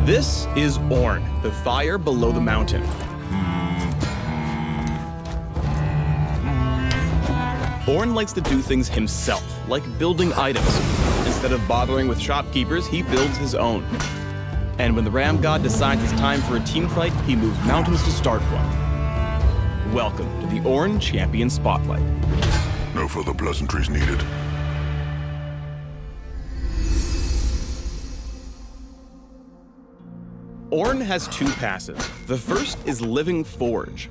This is Ornn, the fire below the mountain. Ornn likes to do things himself, like building items. Instead of bothering with shopkeepers, he builds his own. And when the Ram God decides it's time for a team fight, he moves mountains to start one. Welcome to the Ornn Champion Spotlight. No further pleasantries needed. Ornn has two passives. The first is Living Forge.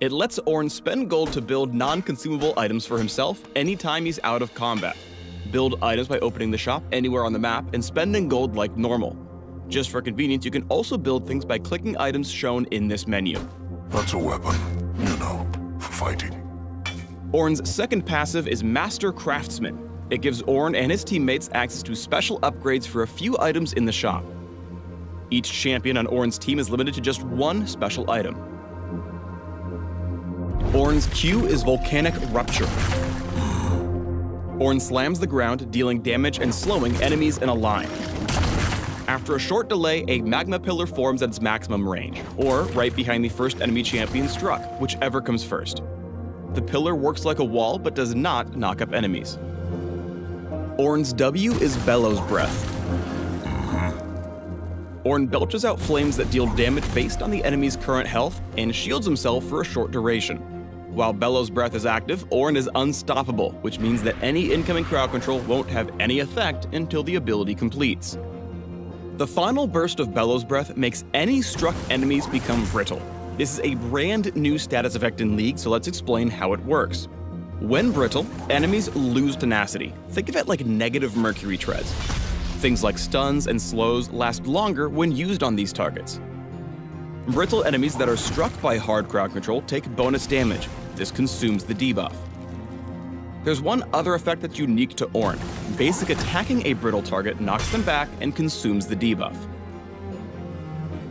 It lets Ornn spend gold to build non-consumable items for himself anytime he's out of combat. Build items by opening the shop anywhere on the map and spending gold like normal. Just for convenience, you can also build things by clicking items shown in this menu. That's a weapon, you know, for fighting. Ornn's second passive is Master Craftsman. It gives Ornn and his teammates access to special upgrades for a few items in the shop. Each champion on Ornn's team is limited to just one special item. Ornn's Q is Volcanic Rupture. Ornn slams the ground, dealing damage and slowing enemies in a line. After a short delay, a magma pillar forms at its maximum range, or right behind the first enemy champion struck, whichever comes first. The pillar works like a wall, but does not knock up enemies. Ornn's W is Bellows Breath. Ornn belches out flames that deal damage based on the enemy's current health and shields himself for a short duration. While Bellows Breath is active, Ornn is unstoppable, which means that any incoming crowd control won't have any effect until the ability completes. The final burst of Bellows Breath makes any struck enemies become brittle. This is a brand new status effect in League, so let's explain how it works. When brittle, enemies lose tenacity. Think of it like negative mercury treads. Things like stuns and slows last longer when used on these targets. Brittle enemies that are struck by hard crowd control take bonus damage. This consumes the debuff. There's one other effect that's unique to Ornn. Basic attacking a brittle target knocks them back and consumes the debuff.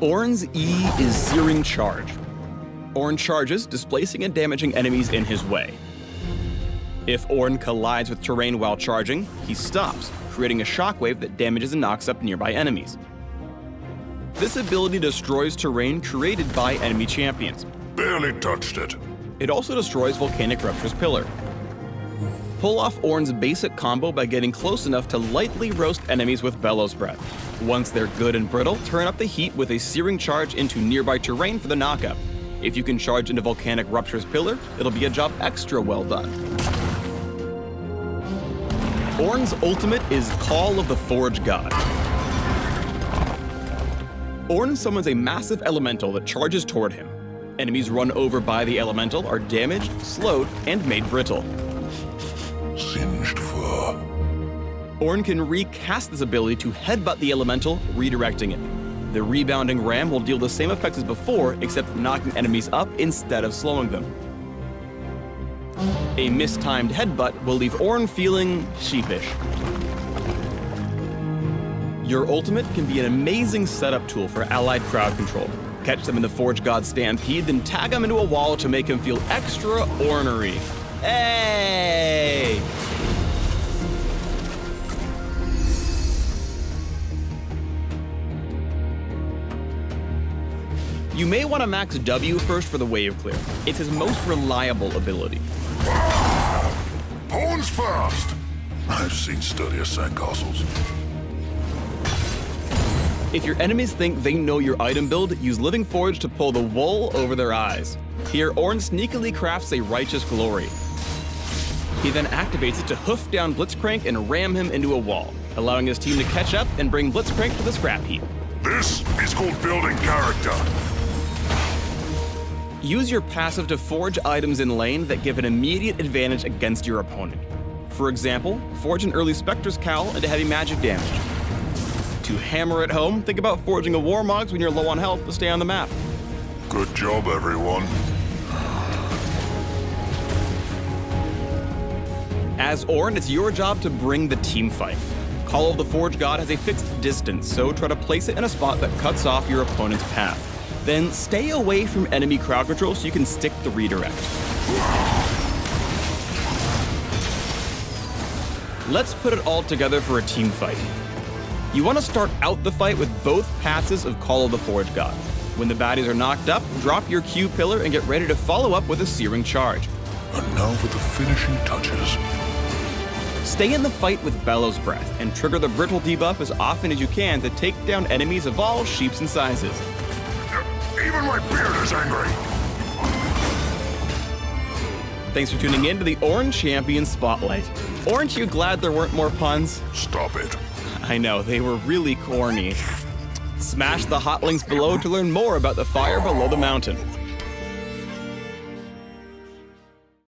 Ornn's E is Searing Charge. Ornn charges, displacing and damaging enemies in his way. If Ornn collides with terrain while charging, he stops, creating a shockwave that damages and knocks up nearby enemies. This ability destroys terrain created by enemy champions. Barely touched it. It also destroys Volcanic Rupture's pillar. Pull off Ornn's basic combo by getting close enough to lightly roast enemies with Bellows Breath. Once they're good and brittle, turn up the heat with a Searing Charge into nearby terrain for the knockup. If you can charge into Volcanic Rupture's pillar, it'll be a job extra well done. Ornn's ultimate is Call of the Forge God. Ornn summons a massive elemental that charges toward him. Enemies run over by the elemental are damaged, slowed, and made brittle. Singed fur. Ornn can recast this ability to headbutt the elemental, redirecting it. The rebounding ram will deal the same effects as before, except knocking enemies up instead of slowing them. A mistimed headbutt will leave Ornn feeling sheepish. Your ultimate can be an amazing setup tool for allied crowd control. Catch them in the Forge God stampede, then tag them into a wall to make him feel extra ornery. Hey! You may want to max W first for the wave clear. It's his most reliable ability. Horns first! I've seen sturdier sandcastles. If your enemies think they know your item build, use Living Forge to pull the wool over their eyes. Here, Ornn sneakily crafts a Righteous Glory. He then activates it to hoof down Blitzcrank and ram him into a wall, allowing his team to catch up and bring Blitzcrank to the scrap heap. This is called building character. Use your passive to forge items in lane that give an immediate advantage against your opponent. For example, forge an early Spectre's Cowl into heavy magic damage. To hammer it home, think about forging a Warmogs when you're low on health to stay on the map. Good job, everyone. As Ornn, it's your job to bring the team fight. Call of the Forge God has a fixed distance, so try to place it in a spot that cuts off your opponent's path. Then stay away from enemy crowd control so you can stick the redirect. Let's put it all together for a team fight. You want to start out the fight with both passes of Call of the Forge God. When the baddies are knocked up, drop your Q pillar and get ready to follow up with a Searing Charge. And now for the finishing touches. Stay in the fight with Bellows Breath and trigger the Brittle debuff as often as you can to take down enemies of all shapes and sizes. Even my beard is angry. Thanks for tuning in to the Ornn Champion Spotlight. Aren't you glad there weren't more puns? Stop it. I know, they were really corny. Smash the hot links below to learn more about the fire below the mountain.